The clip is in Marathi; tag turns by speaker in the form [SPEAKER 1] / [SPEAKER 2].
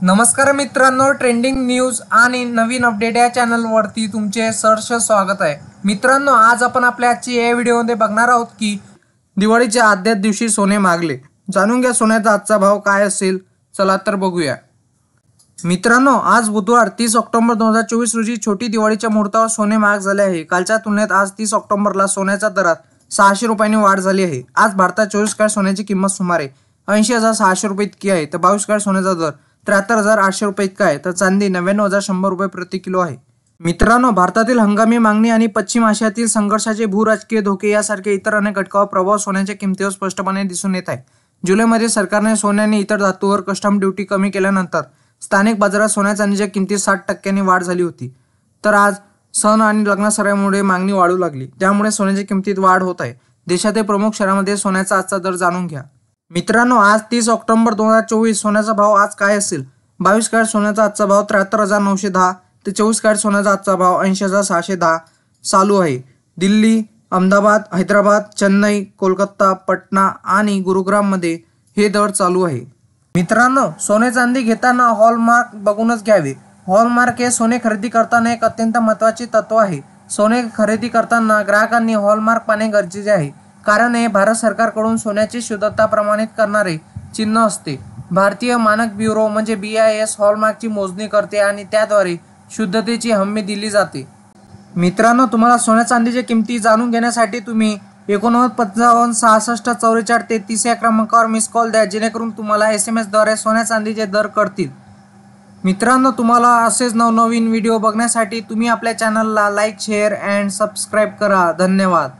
[SPEAKER 1] नमस्कार मित्रांनो, ट्रेंडिंग न्यूज आणि नवीन अपडेट या चॅनलवरती तुमचे सहर्ष स्वागत आहे। मित्रांनो, आज आपण आपल्या आजची या व्हिडिओमध्ये बघणार आहोत की दिवाळीच्या आदल्या दिवशी सोने महागले। जाणून घ्या सोन्याचा आजचा भाव काय असेल। चला तर बघूया। मित्रांनो, आज बुधवार 30 ऑक्टोबर 2024 रोजी छोटी दिवाळीच्या मुहूर्तावर सोने महाग झाले आहे। कालच्या तुलनेत आज 30 ऑक्टोबरला सोन्याच्या दरात 600 रुपयांनी वाढ झाली आहे। आज भारतात 24 कॅरेट सोन्याची किंमत सुमारे 80,600 रुपये इतकी आहे, तर 22 कॅरेट सोन्याचा दर 73,800 रुपये इतका आहे, तर चांदी 99,100 रुपये प्रति किलो आहे। मित्रांनो, भारतातील हंगामी मागणी आणि पश्चिम आशियातील संघर्षाचे भूराजकीय धोके यासारखे इतर अनेक घटकांवर प्रभाव सोन्याच्या किमतीवर स्पष्टपणे दिसून येत आहे। जुलैमध्ये सरकारने सोने आणि इतर धातूंवर कस्टम ड्युटी कमी केल्यानंतर स्थानिक बाजारात सोन्या चांदीच्या किमतीत 60% वाढ झाली होती। तर आज सण आणि लग्नासरामुळे मागणी वाढू लागली, त्यामुळे सोन्याच्या किमतीत वाढ होत आहे। देशातील प्रमुख शहरांमध्ये सोन्याचा आजचा दर जाणून घ्या। मित्रांनो, आज 30 ऑक्टोबर 2024 सोन्याचा भाव आज काय असेल। 22 कॅरेट सोन्याचा आजचा भाव 73,910 ते 24 कॅरेट सोन्याचा आजचा भाव 80,610 चालू आहे। दिल्ली, अहमदाबाद, हैदराबाद, चेन्नई, कोलकाता, पटना आणि गुरुग्राममध्ये हे दर चालू आहे। मित्रांनो, सोने चांदी घेताना हॉलमार्क बघूनच घ्यावे। हॉलमार्क हे सोने खरेदी करताना एक अत्यंत महत्त्वाचे तत्व आहे। सोने खरेदी करताना ग्राहकांनी हॉलमार्क पाहणे गरजेचे आहे, कारण हे भारत सरकारकडून सोन्याची शुद्धता प्रमाणित करणारे चिन्ह असते। भारतीय मानक ब्युरो म्हणजे BIS हॉलमार्कची मोजणी करते आणि त्याद्वारे शुद्धतेची हमी दिली जाते। मित्रांनो, तुम्हाला सोन्या चांदीच्या किमती जाणून घेण्यासाठी तुम्ही 89 55 66 44 33 या क्रमांकावर मिस कॉल द्या, जेणेकरून तुम्हाला SMS द्वारे सोन्या चांदीचे दर कळतील। मित्रांनो, तुम्हाला असेच नवनवीन व्हिडिओ बघण्यासाठी तुम्ही आपल्या चॅनलला लाईक, शेअर अँड सबस्क्राईब करा। धन्यवाद।